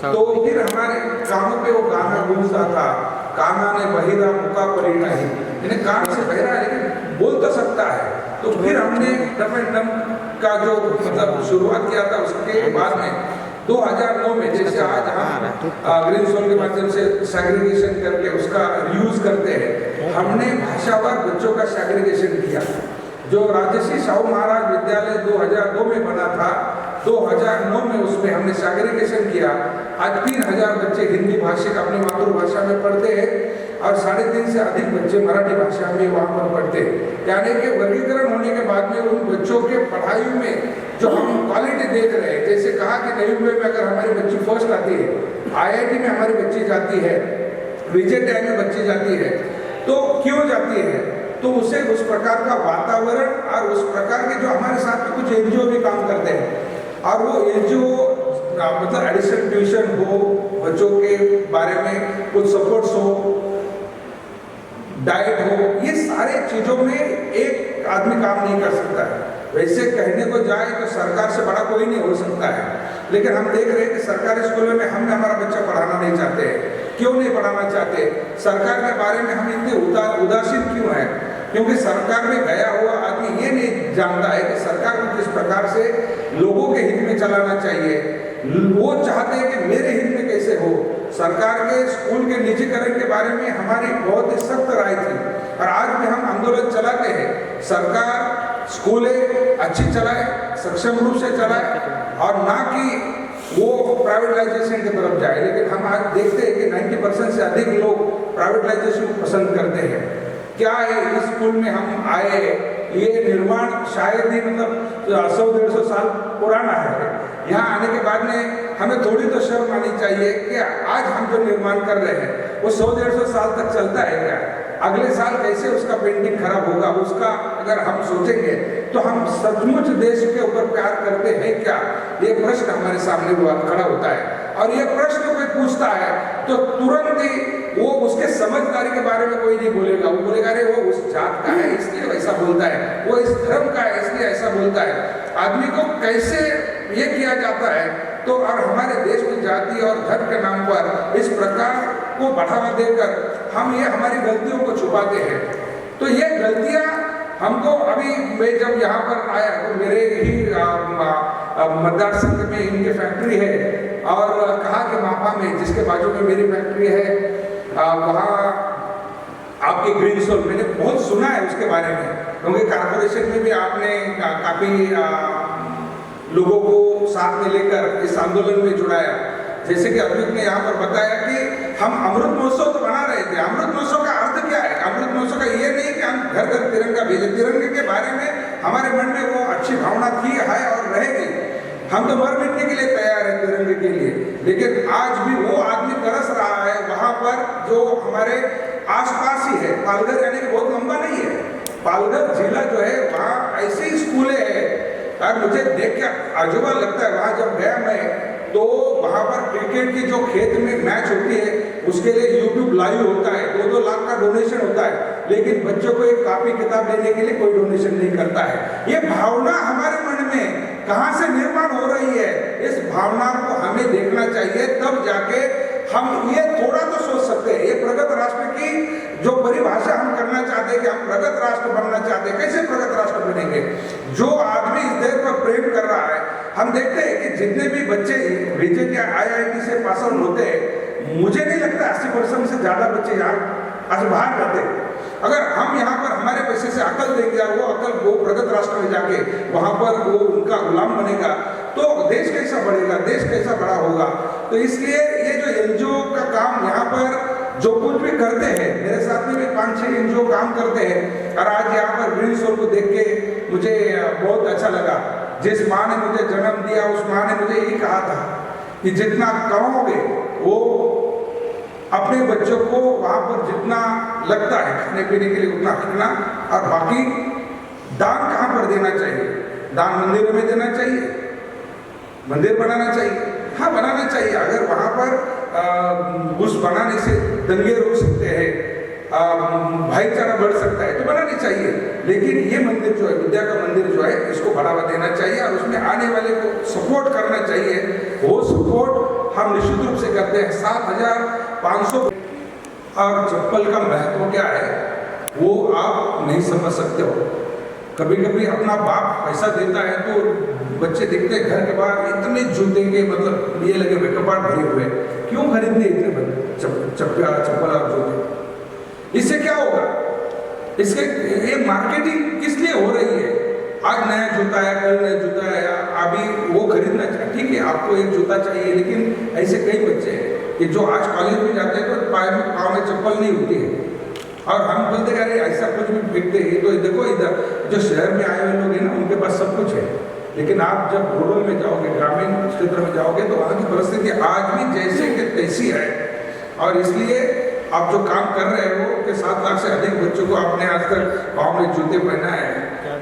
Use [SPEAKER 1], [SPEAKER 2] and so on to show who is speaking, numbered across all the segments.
[SPEAKER 1] तो फिर हमारे कानों पे वो गाना गूंजता था, काना ने बहिरा मुका परी नहीं, यानी कान से बहिरा है लेकिन बोल तो सकता है। तो फिर हमने डम एंड डम का जो मतलब शुरुआत किया था, उसके बाद में 2009 में जैसे आज हम ग्रीन सोल के माध्यम से सेग्रीगेशन करके उसका यूज करते हैं, हमने भाषावार बच्चों का सेग्रीगेशन किया। जो राजर्षि शाहू महाराज विद्यालय 2002 में बना था, 2009 में उसमें हमने सेग्रीगेशन किया। आज 3000 बच्चे हिंदी भाषिक अपनी मातृभाषा में पढ़ते हैं और 3.5 से अधिक बच्चे मराठी भाषा में वहाँ पर पढ़ते हैं। यानी कि वर्गीकरण होने के बाद में उन बच्चों के पढ़ाई में जो हम क्वालिटी देख रहे हैं, जैसे कहा कि नई मुंबई में अगर हमारी बच्ची फर्स्ट आती है, IIT में हमारी बच्ची जाती है, VJTI में बच्ची जाती है, तो क्यों जाती है? तो उसे उस प्रकार का वातावरण और उस प्रकार के जो हमारे साथ में कुछ NGO भी काम करते हैं और वो NGO मतलब एडिशनल ट्यूशन हो, बच्चों के बारे में कुछ सपोर्ट्स हो, डाइट हो, ये सारे चीजों में एक आदमी काम नहीं कर सकता है। वैसे कहने को जाए तो सरकार से बड़ा कोई नहीं हो सकता है, लेकिन हम देख रहे हैं कि सरकारी स्कूलों में हम हमारा बच्चा पढ़ाना नहीं चाहते हैं। क्यों नहीं पढ़ाना चाहते? सरकार के बारे में हम इतने उदासीन क्यों हैं? क्योंकि सरकार में गया हुआ आदमी ये नहीं जानता है कि सरकार को किस प्रकार से लोगों के हित में चलाना चाहिए। वो चाहते हैं कि मेरे हित में कैसे हो। सरकार के स्कूल के निजीकरण के बारे में हमारी बहुत ही सख्त राय थी और आज भी हम आंदोलन चलाते हैं। सरकार स्कूलें अच्छी चलाए, सक्षम रूप से चलाए और ना कि वो प्राइवेटाइजेशन की तरफ जाए। लेकिन हम आज देखते हैं कि 90% से अधिक लोग प्राइवेटाइजेशन को पसंद करते हैं। क्या है, इस स्कूल में हम आए, ये निर्माण शायद ही मतलब 100-150 साल पुराना है। यहाँ आने के बाद में हमें थोड़ी तो शर्म आनी चाहिए कि आज हम जो निर्माण कर रहे हैं वो 100-150 साल तक चलता है क्या? अगले साल कैसे उसका पेंटिंग खराब होगा, उसका अगर हम सोचेंगे तो हम सचमुच देश के ऊपर प्यार करते हैं क्या? ये प्रश्न हमारे सामने खड़ा होता है और ये प्रश्न कोई पूछता है तो तुरंत ही वो उसके समझदारी के बारे में कोई नहीं बोलेगा। वो बोलेगा अरे वो उस जात का है इसलिए ऐसा बोलता है, वो इस धर्म का है इसलिए ऐसा बोलता है। आदमी को कैसे ये किया जाता है, तो और हमारे देश में जाति और धर्म के नाम पर इस प्रकार को बढ़ावा देकर हम ये हमारी गलतियों को छुपाते हैं। तो ये गलतियाँ हमको, अभी मैं जब यहाँ पर आया तो मेरे ही मतदार संघ में इनकी फैक्ट्री है, और कहा कि मापा में जिसके बाजू में मेरी फैक्ट्री है, वहाँ आपके ग्रीन सोल, मैंने बहुत सुना है उसके बारे में, क्योंकि कारपोरेशन में भी आपने काफ़ी लोगों को साथ में लेकर इस आंदोलन में जुड़ाया। जैसे कि अभिक ने यहाँ पर बताया कि हम अमृत महोत्सव तो बना रहे थे। अमृत महोत्सव का अर्थ क्या है? अमृत महोत्सव का ये नहीं कि हम घर घर तिरंगा भेजें। तिरंगे के बारे में हमारे मन में वो अच्छी भावना थी, है और रहेगी। हम तो मर मिटने के लिए तैयार है तिरंगे के लिए, लेकिन आज भी वो आदमी तरस रहा है वहाँ पर जो हमारे आसपास ही है। पालघर यानी कि बहुत लंबा नहीं है, पालघर जिला जो है वहाँ ऐसे ही स्कूलें हैं, और मुझे देख के अजूबा लगता है। वहाँ जब गया मैं तो वहाँ पर क्रिकेट की जो खेत में मैच होती है उसके लिए यूट्यूब लाइव होता है, 2-2 लाख का डोनेशन होता है, लेकिन बच्चों को एक कॉपी किताब लेने के लिए कोई डोनेशन नहीं करता है। ये भावना हमारे मन में कहाँ से निर्माण हो रही है? इस भावना को हमें देखना चाहिए, तब जाके हम ये थोड़ा तो सोच सकते हैं। ये प्रगत राष्ट्र की जो परिभाषा हम करना चाहते हैं कि हम प्रगत राष्ट्र बनना चाहते हैं, कैसे प्रगत राष्ट्र बनेंगे? जो आदमी इस देश पर प्रेम कर रहा है, हम देखते हैं कि जितने भी बच्चे बीजेपी IIT से पास आउट होते हैं, मुझे नहीं लगता 80% से ज़्यादा बच्चे यहाँ आज बाहर रहते हैं। अगर हम यहाँ पर हमारे पैसे से अकल देंगे और वो अकल वो प्रगत राष्ट्र में जाके वहाँ पर वो उनका गुलाम बनेगा, तो देश कैसा बढ़ेगा, देश कैसा बड़ा होगा? तो इसलिए ये जो NGO का काम यहाँ पर जो कुछ भी करते हैं, मेरे साथ में भी 5-6 NGO काम करते हैं, और आज यहाँ पर ग्रीन सोल को देख के मुझे बहुत अच्छा लगा। जिस माँ ने मुझे जन्म दिया उस माँ ने मुझे यही कहा था कि जितना कमाओगे वो अपने बच्चों को वहाँ पर जितना लगता है खाने पीने के लिए उतना रखना, और बाकी दान कहाँ पर देना चाहिए? दान मंदिरों में देना चाहिए, मंदिर बनाना चाहिए। हाँ, बनाना चाहिए। अगर वहाँ पर उस बनाने से दंगे रुक सकते हैं, भाईचारा बढ़ सकता है, तो बनानी चाहिए। लेकिन ये मंदिर जो है, विद्या का मंदिर जो है, इसको बढ़ावा देना चाहिए और उसमें आने वाले को सपोर्ट करना चाहिए। वो सपोर्ट हम निश्चित रूप से करते हैं। 7,500 और चप्पल का महत्व क्या है वो आप नहीं समझ सकते हो। कभी कभी अपना बाप पैसा देता है तो बच्चे दिखते हैं घर के बाहर इतने जूते के, मतलब ये लगे हुए कपाट भरे हुए, क्यों खरीदते इतने चप्पल और जूते? इससे क्या होगा? इसके ये मार्केटिंग किस लिए हो रही है? आज नया जूता है, कल नया जूता है, अभी वो खरीदना चाहिए। ठीक है, आपको एक जूता चाहिए, लेकिन ऐसे कई बच्चे हैं कि जो आज कॉलेज में जाते हैं तो पाँव में चप्पल नहीं होती है, और हम बोलते अरे ऐसा कुछ भी फेंकते हैं। तो देखो इधर जो शहर में आए हुए लोग हैं ना, उनके पास सब कुछ है, लेकिन आप जब रूरल में जाओगे, ग्रामीण क्षेत्र में जाओगे, तो वहाँ की परिस्थिति आज भी जैसे कि तैसी है। और इसलिए आप जो काम कर रहे हो कि 7 लाख से अधिक बच्चों को आपने आज तक पाँव में जूते पहना है।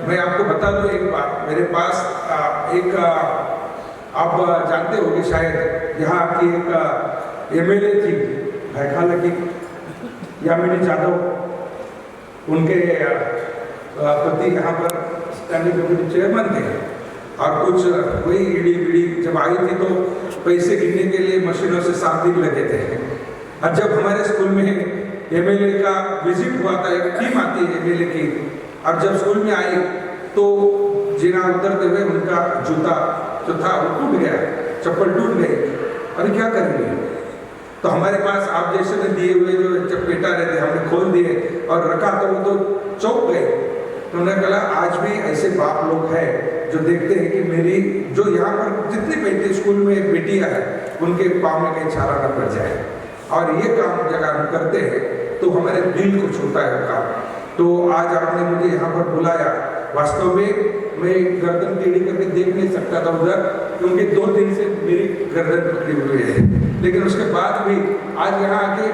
[SPEAKER 1] मैं आपको बता दूं एक बात, मेरे पास एक आप जानते होंगे शायद, यहाँ की एक MLA थी भाईखाला की, यामिनी जाधव, उनके पति यहाँ पर स्टैंडिंग कमेटी चेयरमैन थे, और कुछ वही ईडी जब आई थी तो पैसे गिनने के लिए मशीनों से 7 दिन लगे थे। और जब हमारे स्कूल में MLA का विजिट हुआ था, एक टीम आती है MLA की, और जब स्कूल में आई तो जीना उतरते हुए उनका जूता जो था वो टूट गया, चप्पल टूट गई। अरे क्या करेंगे? तो हमारे पास आप जैसे ने दिए हुए जो चपेटा रहते हमने खोल दिए और रखा, तो वो तो चौंक गए। तो उन्होंने कहा आज भी ऐसे बाप लोग हैं जो देखते हैं कि मेरी जो यहाँ पर जितनी बेटी स्कूल में बेटियाँ हैं उनके पाँव में कहीं छाला न पड़ जाए, और ये काम जब हम करते हैं तो हमारे दिल को छूता है काम। तो आज आपने मुझे यहाँ पर बुलाया, वास्तव में मैं गर्दन टेढ़ी करके देख नहीं सकता था उधर, क्योंकि 2 दिन से मेरी गर्दन पकड़ी हुई है, लेकिन उसके बाद भी आज यहाँ आके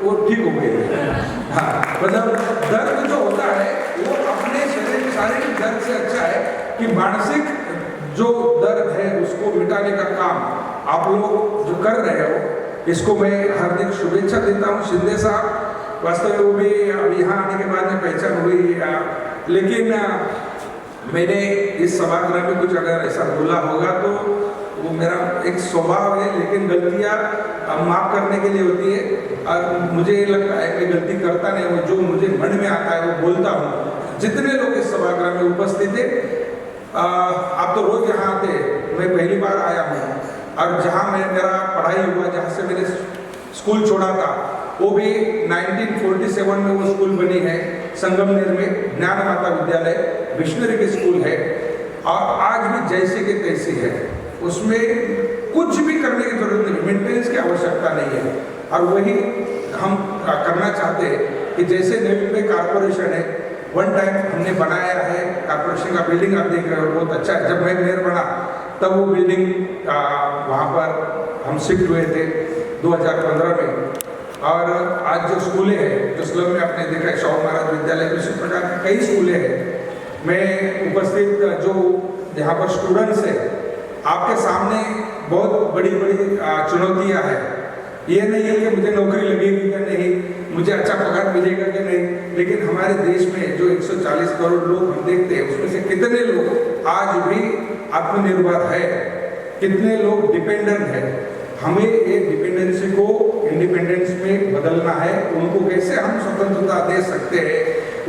[SPEAKER 1] वो ठीक हो गई है। हाँ, मतलब दर्द जो होता है वो अपने शरीर शारीरिक दर्द से अच्छा है कि मानसिक जो दर्द है उसको मिटाने का काम आप लोग जो कर रहे हो, इसको मैं हार्दिक शुभेच्छा देता हूँ। शिंदे साहब, वास्तव में वो भी अब यहाँ आने के बाद में पहचान हुई लेकिन मैंने इस सभागृह में कुछ अगर ऐसा बोला होगा तो वो मेरा एक स्वभाव है, लेकिन गलतियाँ माफ़ करने के लिए होती है और मुझे लगता है कि गलती करता नहीं हूँ, जो मुझे मन में आता है वो बोलता हूँ। जितने लोग इस सभागृह में उपस्थित थे, आप तो रोज यहाँ आते, मैं पहली बार आया हूँ, और जहाँ मेरा पढ़ाई हुआ, जहाँ से मैंने स्कूल छोड़ा था, वो भी 1947 में वो स्कूल बनी है संगमनेर में, ज्ञान माता विद्यालय मिशनरी की स्कूल है, और आज भी जैसे के तैसी है, उसमें कुछ भी करने की जरूरत नहीं, मेंटेनेंस की आवश्यकता नहीं है। और वही हम करना चाहते हैं कि जैसे नई मुंबई कारपोरेशन है, वन टाइम हमने बनाया है कारपोरेशन का बिल्डिंग, आप देख रहे हो बहुत अच्छा है। जब मैं मेयर बना तब वो बिल्डिंग वहाँ पर हम शिफ्ट हुए थे 2015 में, और आज जो स्कूलें हैं, जो स्लम में आपने देखा है शाहू महाराज विद्यालय, इसी प्रकार की कई स्कूलें हैं। मैं उपस्थित जो यहाँ पर स्टूडेंट्स हैं, आपके सामने बहुत बड़ी बड़ी चुनौतियाँ हैं। ये नहीं है कि मुझे नौकरी लगेगी या नहीं, मुझे अच्छा पगार मिलेगा कि नहीं, लेकिन हमारे देश में जो 140 करोड़ लोग हम देखते हैं, उसमें से कितने लोग आज भी आत्मनिर्भर है, कितने लोग डिपेंडेंट है। हमें ये डिपेंडेंसी को इंडिपेंडेंस में बदलना है, उनको कैसे हम स्वतंत्रता दे सकते हैं,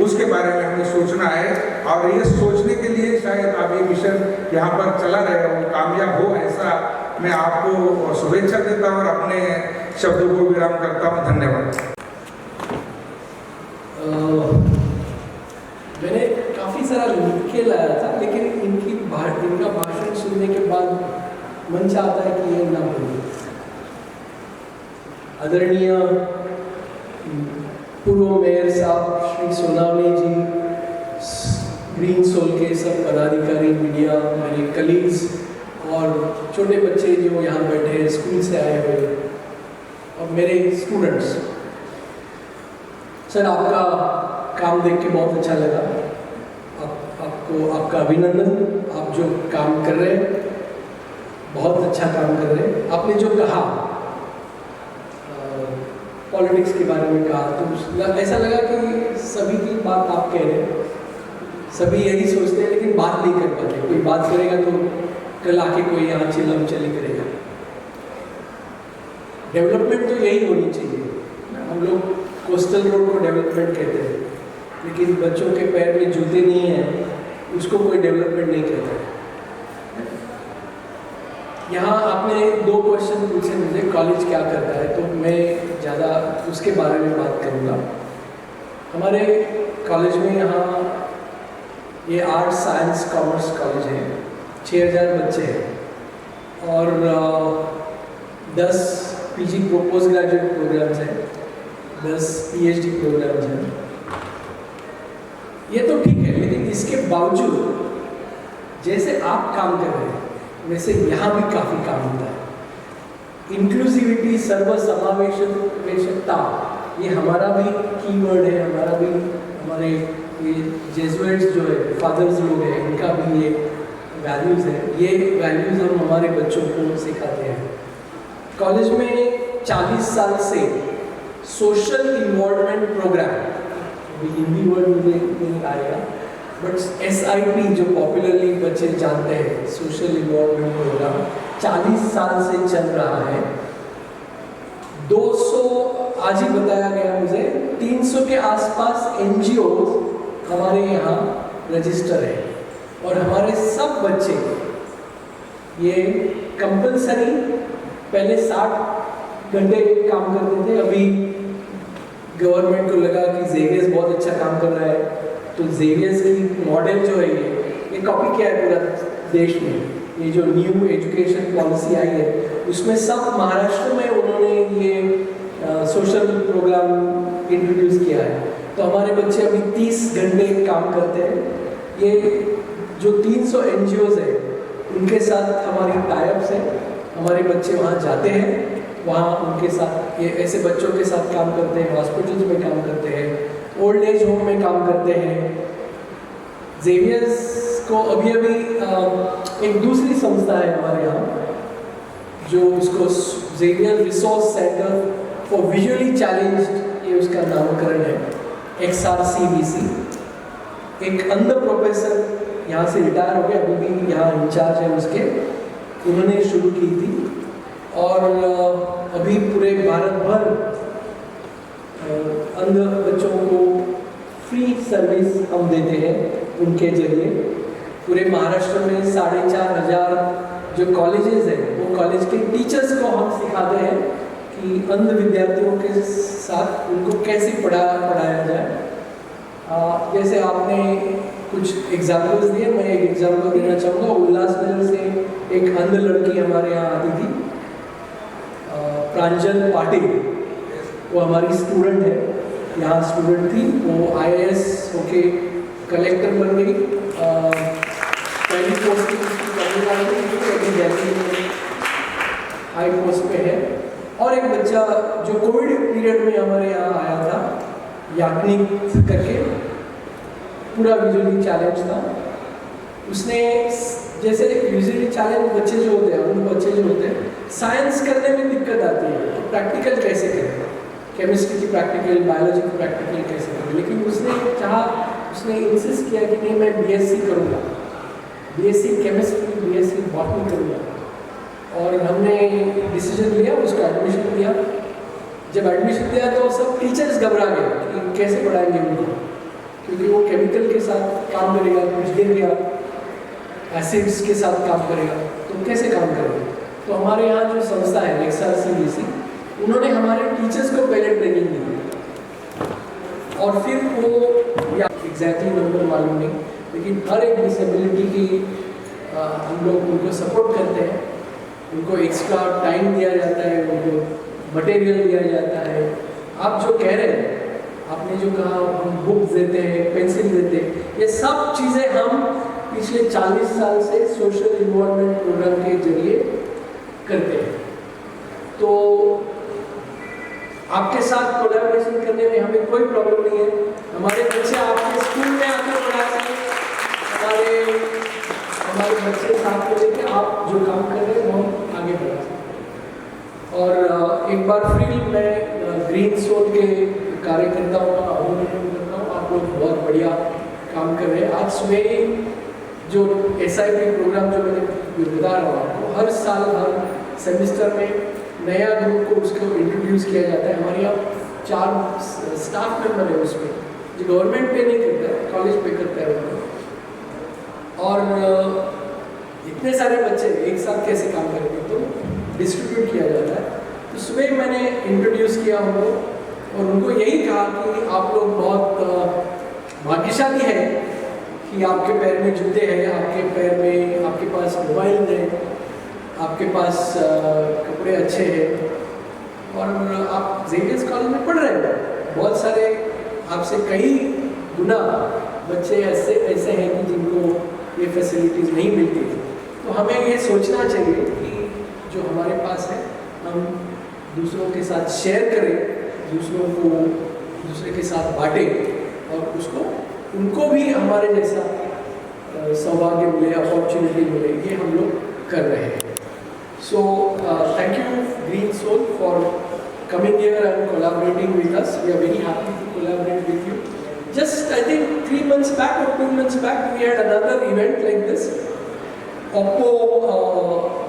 [SPEAKER 1] उसके बारे में हमें सोचना है। और ये सोचने के लिए शायद आप ये मिशन यहाँ पर चला रहे हो, कामयाब हो, ऐसा मैं आपको शुभेच्छा देता हूँ और अपने शब्दों को विराम करता हूँ। धन्यवाद।
[SPEAKER 2] मैंने काफ़ी सारा लिख के लाया था, लेकिन इनका भाषण सुनने के बाद मन चाहता है कि ये ना बोलूं। आदरणीय पूर्व मेयर साहब श्री सोनावणे जी, ग्रीन सोल के सब पदाधिकारी, मीडिया, मेरे कलीग्स और छोटे बच्चे जो यहाँ बैठे हैं स्कूल से आए हुए, और मेरे स्टूडेंट्स, सर आपका काम देख के बहुत अच्छा लगा। आपको आपका अभिनंदन। आप जो काम कर रहे हैं बहुत अच्छा काम कर रहे हैं। आपने जो कहा पॉलिटिक्स के बारे में कहा, तो ऐसा लगा कि सभी की बात आप कह रहे हैं, सभी यही सोचते हैं लेकिन बात नहीं कर पाते। कोई बात करेगा तो कल आके कोई यहाँ चिल्लम चली करेगा। डेवलपमेंट तो यही होनी चाहिए। हम लोग कोस्टल रोड को डेवलपमेंट कहते हैं, लेकिन बच्चों के पैर में जूते नहीं हैं, उसको कोई डेवलपमेंट नहीं कहता। यहाँ आपने 2 क्वेश्चन पूछे मुझे, कॉलेज क्या करता है, तो मैं ज़्यादा उसके बारे में बात करूँगा। हमारे कॉलेज में यहाँ ये आर्ट्स, साइंस, कॉमर्स कॉलेज है। 6000 बच्चे हैं और 10 पीजी पोस्ट ग्रेजुएट प्रोग्राम्स हैं, 10 पीएचडी प्रोग्राम्स हैं। ये तो ठीक है, लेकिन इसके बावजूद जैसे आप काम कर रहे हैं वैसे यहाँ भी काफ़ी काम होता है। इंक्लूसिविटी, सर्वसमावेशकता, ये हमारा भी कीवर्ड है, हमारा भी, हमारे ये जेजुइट्स जो है, फादर्स लोग हैं, इनका भी ये वैल्यूज़ है। ये वैल्यूज़ हम हमारे बच्चों को सिखाते हैं। कॉलेज में 40 साल से social involvement programme, Hindi word मुझे नहीं आएगा, बट SIP जो पॉपुलरली बच्चे जानते हैं, सोशल इन्वॉल्वमेंट प्रोग्राम 40 साल से चल रहा है। 200, आज ही बताया गया मुझे, 300 के आसपास NGO हमारे यहाँ रजिस्टर है, और हमारे सब बच्चे ये कंपलसरी पहले 60 घंटे काम करते थे। अभी गवर्नमेंट को लगा कि जेवियर्स बहुत अच्छा काम कर रहा है, तो जेवियर्स की मॉडल जो है ये कॉपी किया है पूरा देश में। ये जो न्यू एजुकेशन पॉलिसी आई है उसमें सब महाराष्ट्र में उन्होंने ये सोशल प्रोग्राम इंट्रोड्यूस किया है। तो हमारे बच्चे अभी 30 घंटे काम करते हैं। ये जो 300 NGOs है उनके साथ हमारी टाइप्स है। हमारे बच्चे वहाँ जाते हैं, वहाँ उनके साथ ये ऐसे बच्चों के साथ काम करते हैं, हॉस्पिटल्स में काम करते हैं, ओल्ड एज होम में काम करते हैं। जेवियर्स को अभी एक दूसरी संस्था है हमारे यहाँ जो उसको Xavier resource centre for visually challenged, ये उसका नामकरण है, XRCVC। एक अंध प्रोफेसर यहाँ से रिटायर हो गए, अभी भी यहाँ इंचार्ज है उसके, उन्होंने शुरू की थी। और अभी पूरे भारत भर अंध बच्चों को फ्री सर्विस हम देते हैं उनके जरिए। पूरे महाराष्ट्र में 4,500 जो कॉलेजेस हैं, वो कॉलेज के टीचर्स को हम सिखाते हैं कि अंध विद्यार्थियों के साथ उनको कैसे पढ़ाया जाए। जैसे आपने कुछ एग्जाम्पल्स दिए, मैं एक एग्जाम्पल देना चाहूँगा। उल्लासनगर से एक अंध लड़की हमारे यहाँ आती थी, प्रांजल पाटिल, वो हमारी स्टूडेंट है, यहाँ स्टूडेंट थी। वो IAS होके कलेक्टर बन गई। पहली पोस्टिंग उसकी तमिलनाडु में थी, लेकिन दिल्ली में हाई पोस्ट पे है। और एक बच्चा जो कोविड पीरियड में हमारे यहाँ आया था, याग्निक करके, पूरा विजुअली चैलेंज था। उसने, जैसे विजुअली चैलेंज बच्चे जो होते हैं, उन बच्चे जो होते हैं साइंस करने में दिक्कत आती है, तो प्रैक्टिकल कैसे करें, केमिस्ट्री की प्रैक्टिकल, बायोलॉजी की प्रैक्टिकल कैसे करें। लेकिन उसने इंसिस्ट किया कि नहीं, मैं BSc करूँगा, BSc केमिस्ट्री, BSc बॉटनी करूँगा। और हमने डिसीजन लिया, उसको एडमिशन दिया। जब एडमिशन दिया तो सब टीचर्स घबरा गए कि कैसे पढ़ाएंगे उनको, क्योंकि वो केमिकल के साथ काम करेगा, कुछ गिर गया, एसिड्स के साथ काम करेगा, तो कैसे काम करेगा। तो हमारे यहाँ जो संस्था है नेक्सा CBC, उन्होंने हमारे टीचर्स को पहले ट्रेनिंग दी, और फिर वो या एग्जैक्टली नंबर मालूम नहीं, लेकिन हर एक डिसेबिलिटी की हम लोग उनको सपोर्ट करते हैं, उनको एक्स्ट्रा टाइम दिया जाता है, उनको मटेरियल दिया जाता है। आप जो कह रहे हैं, आपने जो कहा हम बुक्स देते हैं, पेंसिल देते हैं, ये सब चीज़ें हम पिछले 40 साल से सोशल इन्वॉल्वमेंट प्रोग्राम के जरिए करते हैं। तो आपके साथ कोलैबोरेशन करने में हमें कोई प्रॉब्लम नहीं है। हमारे बच्चे आपके स्कूल में आकर पढ़ा सकें, हमारे बच्चे साथ में लेके आप जो काम कर रहे हैं वो हम आगे बढ़ा सकते। और एक बार फिर मैं ग्रीन सोल के कार्यकर्ताओं का अभिनंदन करता हूँ। आप लोग बहुत बढ़िया काम कर रहे हैं। आज सुबह जो SIP प्रोग्राम जो मैंने बता रहा हूँ आपको, हर साल हर सेमेस्टर में नया ग्रुप को उसको इंट्रोड्यूस किया जाता है। हमारे यहाँ 4 स्टाफ मेंबर है उसमें, जो गवर्नमेंट पे नहीं करता है, कॉलेज पे करता है उनको। और इतने सारे बच्चे एक साथ कैसे काम करेंगे, तो डिस्ट्रीब्यूट किया जाता है। तो सुबह मैंने इंट्रोड्यूस किया उनको, और उनको यही कहा कि आप लोग बहुत भाग्यशाली है कि आपके पैर में जूते हैं, आपके पैर में, आपके पास मोबाइल है, आपके पास कपड़े अच्छे हैं, और आप जेवियर्स कॉलेज में पढ़ रहे हैं। बहुत सारे आपसे कई गुना बच्चे ऐसे हैं कि जिनको ये फैसिलिटीज़ नहीं मिलती। तो हमें ये सोचना चाहिए कि जो हमारे पास है हम दूसरों के साथ शेयर करें, दूसरे के साथ बांटें, और उसको उनको भी हमारे जैसा सौभाग्य मिले, अपॉर्चुनिटी मिले, ये हम लोग कर रहे हैं। So thank you Green Soul for coming here and collaborating with us. We are very happy to collaborate with you. Just I think 3 months back or 2 months back we had another event like this. Oppo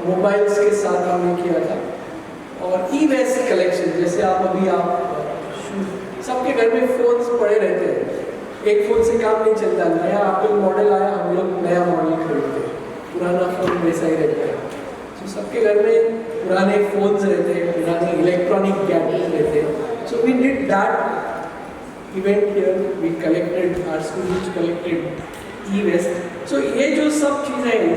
[SPEAKER 2] mobiles के साथ हमने किया था, और e-waste collection, जैसे आप सबके घर में फोन्स पड़े रहते हैं, एक फ़ोन से काम नहीं चलता, नया एप्पल मॉडल आया, हम लोग नया मॉडल खरीदते हैं, पुराना फ़ोन वैसा ही रहता है। तो सबके घर में पुराने फ़ोन्स रहते हैं, पुराने इलेक्ट्रॉनिक गैजेट्स रहते हैं। So we did that event here, we collected, our students collected e-waste. सो ये जो सब चीज़ें हैं,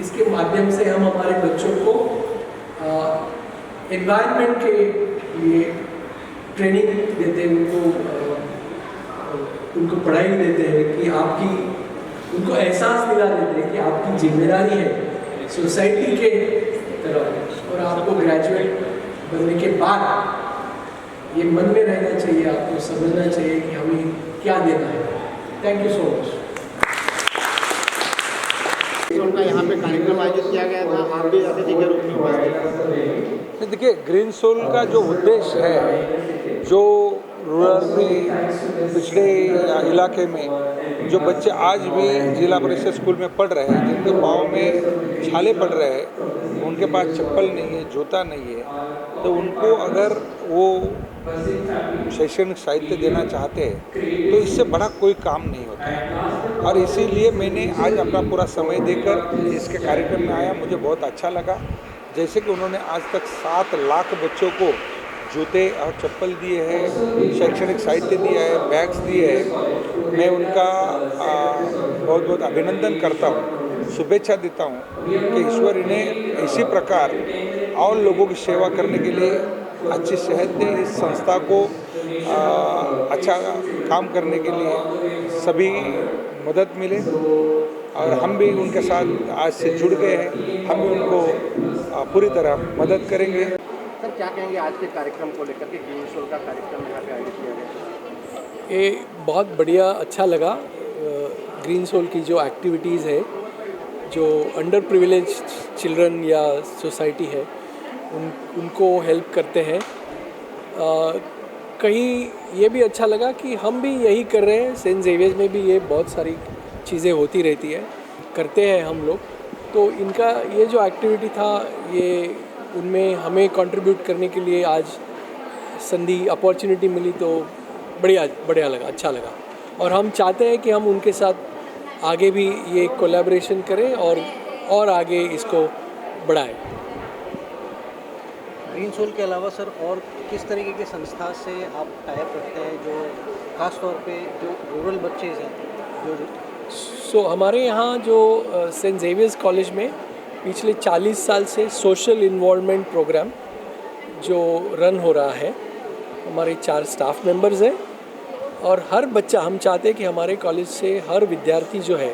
[SPEAKER 2] इसके माध्यम से हम हमारे बच्चों को एनवायरनमेंट के लिए ट्रेनिंग देते हैं, उनको पढ़ाई देते हैं कि उनको एहसास दिला देते हैं कि आपकी जिम्मेदारी है सोसाइटी के तरफ, और आपको ग्रेजुएट बनने के बाद ये मन में रहना चाहिए, आपको समझना चाहिए कि हमें क्या देना है। Thank you so much.
[SPEAKER 3] उनका यहाँ पे कार्यक्रम आयोजित किया गया था, आप भी अतिथि के रूप में।
[SPEAKER 1] देखिए, ग्रीन सोल का जो उद्देश्य है, जो रूरल में पिछड़े इलाके में जो बच्चे आज भी जिला परिषद स्कूल में पढ़ रहे हैं, जिनके पाँव में छाले पड़ रहे हैं, उनके पास चप्पल नहीं है, जूता नहीं है, तो उनको अगर वो शैक्षणिक साहित्य देना चाहते हैं तो इससे बड़ा कोई काम नहीं होता है। और इसीलिए मैंने आज अपना पूरा समय देकर इसके कार्यक्रम में आया। मुझे बहुत अच्छा लगा, जैसे कि उन्होंने आज तक 7 लाख बच्चों को जूते और चप्पल दिए हैं, शैक्षणिक साहित्य दिया है, बैग्स दिए हैं। मैं उनका बहुत बहुत अभिनंदन करता हूँ, शुभेच्छा देता हूँ कि ईश्वर इन्हें इसी प्रकार और लोगों की सेवा करने के लिए अच्छी सेहत दे, इस संस्था को अच्छा काम करने के लिए सभी मदद मिले। और हम भी उनके साथ आज से जुड़ गए हैं, हम भी उनको पूरी तरह मदद करेंगे।
[SPEAKER 3] सर क्या कहेंगे आज के कार्यक्रम को लेकर के, ग्रीन सोल का कार्यक्रम यहाँ पे आयोजित किया गया?
[SPEAKER 2] ये बहुत बढ़िया, अच्छा लगा। ग्रीन सोल की जो एक्टिविटीज़ है, जो अंडर प्रिविलेज चिल्ड्रन या सोसाइटी है, उनको हेल्प करते हैं। कहीं ये भी अच्छा लगा कि हम भी यही कर रहे हैं। सेंट ज़ेवियर्स में भी ये बहुत सारी चीज़ें होती रहती है, करते हैं हम लोग। तो इनका ये जो एक्टिविटी था, ये उनमें हमें कंट्रीब्यूट करने के लिए आज संधि अपॉर्चुनिटी मिली, तो बढ़िया लगा, अच्छा लगा। और हम चाहते हैं कि हम उनके साथ आगे भी ये कोलैबोरेशन करें और आगे इसको बढ़ाएं।
[SPEAKER 4] ग्रीन सोल के अलावा सर और किस तरीके की संस्था से आप टाइप रखते हैं, जो ख़ास तौर पे जो रूरल बच्चे हैं जो
[SPEAKER 2] हमारे यहाँ जो सेंट ज़ेवियर्स कॉलेज में पिछले 40 साल से सोशल इन्वॉल्वमेंट प्रोग्राम जो रन हो रहा है, हमारे 4 स्टाफ मेंबर्स हैं और हर बच्चा, हम चाहते हैं कि हमारे कॉलेज से हर विद्यार्थी जो है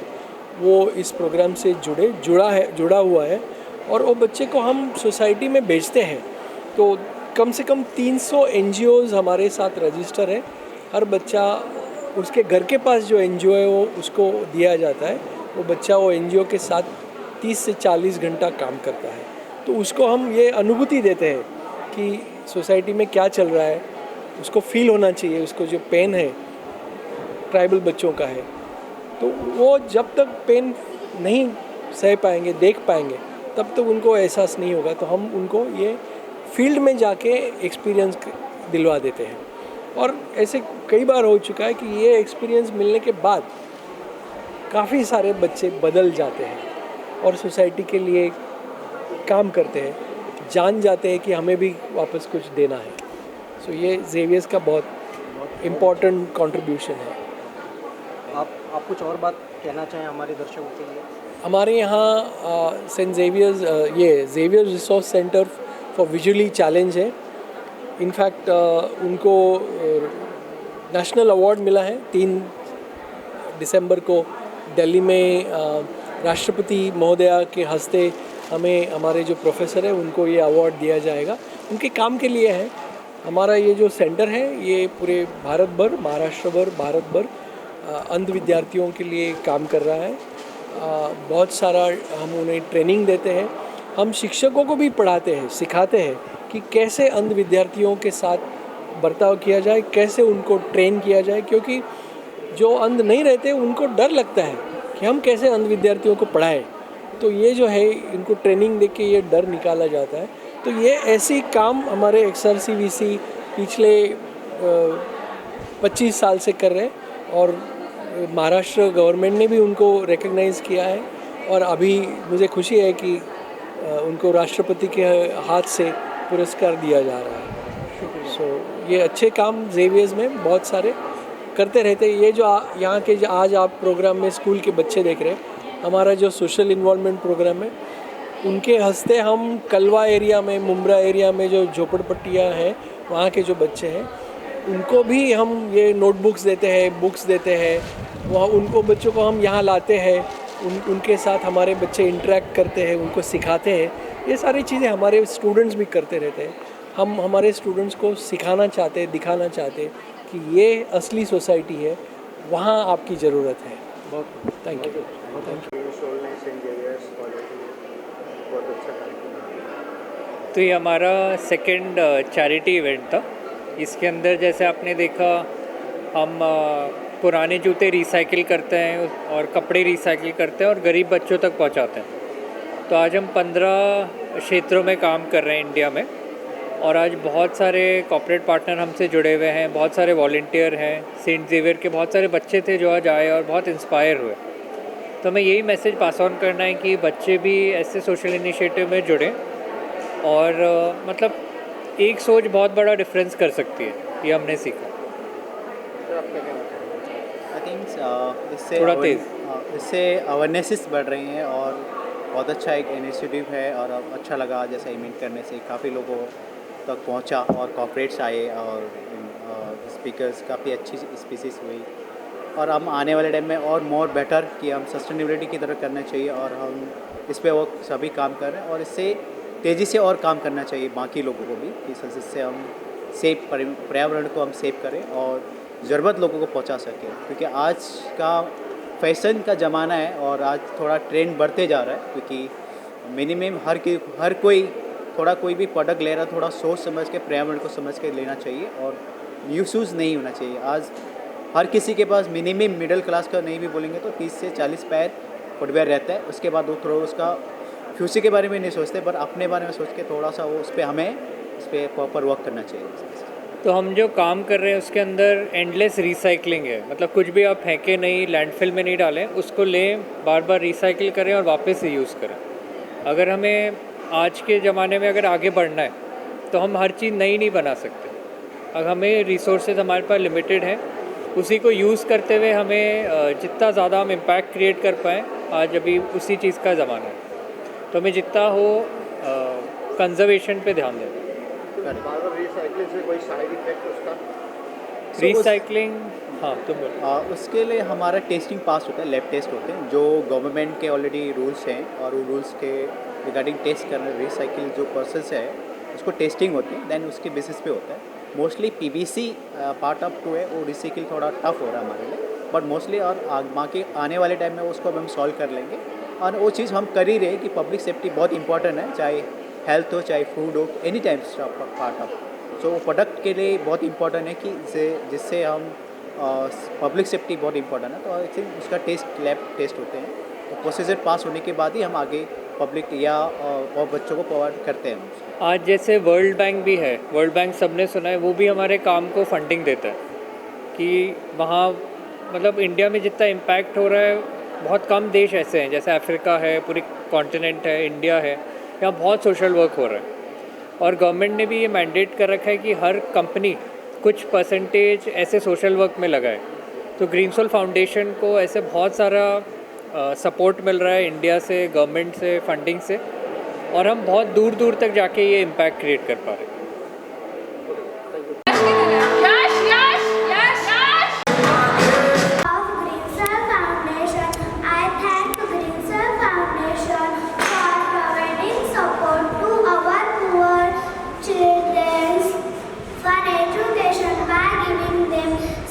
[SPEAKER 2] वो इस प्रोग्राम से जुड़ा हुआ है और वो बच्चे को हम सोसाइटी में भेजते हैं। तो कम से कम 300 NGOs हमारे साथ रजिस्टर है। हर बच्चा, उसके घर के पास जो NGO है वो उसको दिया जाता है। वो बच्चा वो NGO के साथ 30 से 40 घंटा काम करता है। तो उसको हम ये अनुभूति देते हैं कि सोसाइटी में क्या चल रहा है, उसको फील होना चाहिए। उसको जो पेन है ट्राइबल बच्चों का है, तो वो जब तक पेन नहीं सह पाएंगे, देख पाएंगे, तब तक उनको एहसास नहीं होगा। तो हम उनको ये फील्ड में जाके एक्सपीरियंस दिलवा देते हैं। और ऐसे कई बार हो चुका है कि ये एक्सपीरियंस मिलने के बाद काफ़ी सारे बच्चे बदल जाते हैं और सोसाइटी के लिए काम करते हैं, जान जाते हैं कि हमें भी वापस कुछ देना है। सो ये ज़ेवियर्स का बहुत इम्पोर्टेंट कंट्रीब्यूशन है।
[SPEAKER 4] आप कुछ और बात कहना चाहें हमारे दर्शकों के लिए?
[SPEAKER 2] हमारे यहाँ सेंट ज़ेवियर्स, ये Xavier's resource centre for visually challenge है। इनफैक्ट उनको नेशनल अवार्ड मिला है। 3 दिसंबर को दिल्ली में राष्ट्रपति महोदया के हस्ते हमें, हमारे जो प्रोफेसर हैं उनको ये अवार्ड दिया जाएगा। उनके काम के लिए है। हमारा ये जो सेंटर है ये पूरे भारत भर, महाराष्ट्र भर, भारत भर अंध विद्यार्थियों के लिए काम कर रहा है। बहुत सारा हम उन्हें ट्रेनिंग देते हैं। हम शिक्षकों को भी पढ़ाते हैं, सिखाते हैं कि कैसे अंध विद्यार्थियों के साथ बर्ताव किया जाए, कैसे उनको ट्रेन किया जाए। क्योंकि जो अंध नहीं रहते उनको डर लगता है कि हम कैसे अंध विद्यार्थियों को पढ़ाएं। तो ये जो है, इनको ट्रेनिंग देके ये डर निकाला जाता है। तो ये ऐसी काम हमारे XRCVC पिछले 25 साल से कर रहे हैं और महाराष्ट्र गवर्नमेंट ने भी उनको रिकग्नाइज़ किया है। और अभी मुझे खुशी है कि उनको राष्ट्रपति के हाथ से पुरस्कार दिया जा रहा है। सो ये अच्छे काम ज़ेवियर्स में बहुत सारे करते रहते हैं। ये जो यहाँ के जो आज आप प्रोग्राम में स्कूल के बच्चे देख रहे हैं, हमारा जो सोशल इन्वॉल्वमेंट प्रोग्राम है, उनके हंसते हम कलवा एरिया में, मुंब्रा एरिया में जो झोपड़पट्टियाँ हैं, वहाँ के जो बच्चे हैं उनको भी हम ये नोटबुक्स देते हैं, बुक्स देते हैं। वहाँ उनको बच्चों को हम यहाँ लाते हैं, उनके साथ हमारे बच्चे इंटरेक्ट करते हैं, उनको सिखाते हैं। ये सारी चीज़ें हमारे स्टूडेंट्स भी करते रहते हैं। हम हमारे स्टूडेंट्स को सिखाना चाहते हैं, दिखाना चाहते हैं कि ये असली सोसाइटी है, वहाँ आपकी ज़रूरत है। बहुत थैंक यू।
[SPEAKER 5] तो ये हमारा सेकंड चैरिटी इवेंट था इसके अंदर जैसे आपने देखा हम पुराने जूते रिसाइकिल करते हैं और कपड़े रिसाइकिल करते हैं और गरीब बच्चों तक पहुंचाते हैं। तो आज हम 15 क्षेत्रों में काम कर रहे हैं इंडिया में, और आज बहुत सारे कॉर्पोरेट पार्टनर हमसे जुड़े हुए हैं, बहुत सारे वॉलंटियर हैं। सेंट जेवियर के बहुत सारे बच्चे थे जो आज आए और बहुत इंस्पायर हुए। तो हमें यही मैसेज पास ऑन करना है कि बच्चे भी ऐसे सोशल इनिशिएटिव में जुड़ें, और मतलब एक सोच बहुत बड़ा डिफरेंस कर सकती है, ये हमने सीखा।
[SPEAKER 3] सर आप क्या कहना चाहेंगे?
[SPEAKER 6] आई थिंक
[SPEAKER 5] थोड़ा तेज।
[SPEAKER 6] इससे अवेयरनेसेस बढ़ रही हैं और बहुत अच्छा एक इनिशिएटिव है। और अच्छा लगा जैसे इवेंट करने से काफ़ी लोगों तक पहुंचा और कॉर्पोरेट्स आए और स्पीकर्स काफ़ी अच्छी स्पीचेस हुई। और हम आने वाले टाइम में और मोर बेटर कि हम सस्टेनेबिलिटी की तरफ करना चाहिए, और हम इस पे वो सभी काम कर रहे हैं, और इससे तेज़ी से और काम करना चाहिए बाकी लोगों को भी कि जिससे हम सेफ पर्यावरण को हम सेव करें और ज़रूरत लोगों को पहुंचा सकें। क्योंकि आज का फैशन का ज़माना है और आज थोड़ा ट्रेंड बढ़ते जा रहा है, क्योंकि मिनिमम हर कोई थोड़ा कोई भी प्रोडक्ट ले रहा है, थोड़ा सोच समझ के पर्यावरण को समझ के लेना चाहिए और यूज़ नहीं होना चाहिए। आज हर किसी के पास मिनिमम मिडिल क्लास का नहीं भी बोलेंगे तो 30 से 40 पैर फुटवेयर रहता है। उसके बाद वो थोड़ा उसका फ्यूचर के बारे में नहीं सोचते, पर अपने बारे में सोच के थोड़ा सा वो उस पर हमें इस पर प्रॉपर वर्क करना चाहिए।
[SPEAKER 5] तो हम जो काम कर रहे हैं उसके अंदर एंडलेस रिसाइकलिंग है, मतलब कुछ भी आप फेंके नहीं, लैंडफिल में नहीं डालें, उसको लें, बार बार रिसाइकिल करें और वापस से यूज़ करें। अगर हमें आज के ज़माने में अगर आगे बढ़ना है तो हम हर चीज़ नई नहीं बना सकते। अगर हमें रिसोर्सेज हमारे पास लिमिटेड है, उसी को यूज़ करते हुए हमें जितना ज़्यादा हम इम्पैक्ट क्रिएट कर पाएँ, आज अभी उसी चीज़ का ज़माना है, तो हमें जितना हो कंजर्वेशन पे ध्यान दें।
[SPEAKER 3] बार-बार रिसाइकलिंग से कोई साइड इफेक्ट उसका?
[SPEAKER 5] रिसाइकलिंग, हाँ तुम बोलो।
[SPEAKER 6] उसके लिए हमारा टेस्टिंग पास होता है, लैब टेस्ट होते हैं जो गवर्नमेंट के ऑलरेडी रूल्स हैं, और वो रूल्स के रिगार्डिंग टेस्ट करना, रिसाइकिल जो प्रोसेस है उसको टेस्टिंग होती है, दैन उसके बेसिस पे होता है। Mostly PVC part of two है, वो रिसाइकिल थोड़ा टफ हो रहा है हमारे लिए, बट मोस्टली और बाकी आने वाले टाइम में उसको हम सॉल्व कर लेंगे। और वो चीज़ हम कर ही रहे कि पब्लिक सेफ्टी बहुत इंपॉर्टेंट है, चाहे हेल्थ हो चाहे फूड हो, any times part of. So product के लिए बहुत इंपॉर्टेंट है कि जिससे हम पब्लिक सेफ्टी बहुत इंपॉर्टेंट है, तो आई थिंक उसका टेस्ट लैब टेस्ट होते हैं, तो प्रोसीजर पास होने के बाद ही हम आगे पब्लिक या और बच्चों को प्रोवाइड करते हैं।
[SPEAKER 5] आज जैसे वर्ल्ड बैंक भी है, वर्ल्ड बैंक सबने सुना है, वो भी हमारे काम को फंडिंग देता है कि वहाँ मतलब इंडिया में जितना इम्पैक्ट हो रहा है, बहुत कम देश ऐसे हैं, जैसे अफ्रीका है, पूरी कॉन्टिनेंट है, इंडिया है, यहाँ बहुत सोशल वर्क हो रहा है। और गवर्नमेंट ने भी ये मैंडेट कर रखा है कि हर कंपनी कुछ परसेंटेज ऐसे सोशल वर्क में लगाए। तो ग्रीन सोल फाउंडेशन को ऐसे बहुत सारा सपोर्ट मिल रहा है इंडिया से, गवर्नमेंट से, फंडिंग से, और हम बहुत दूर दूर तक जाके ये इम्पैक्ट क्रिएट कर पा रहे हैं।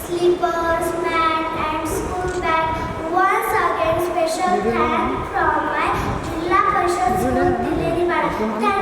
[SPEAKER 7] Slippers, mat and school bag. Once again, special thanks from my Jilla Parishad School, Dilleri Wada.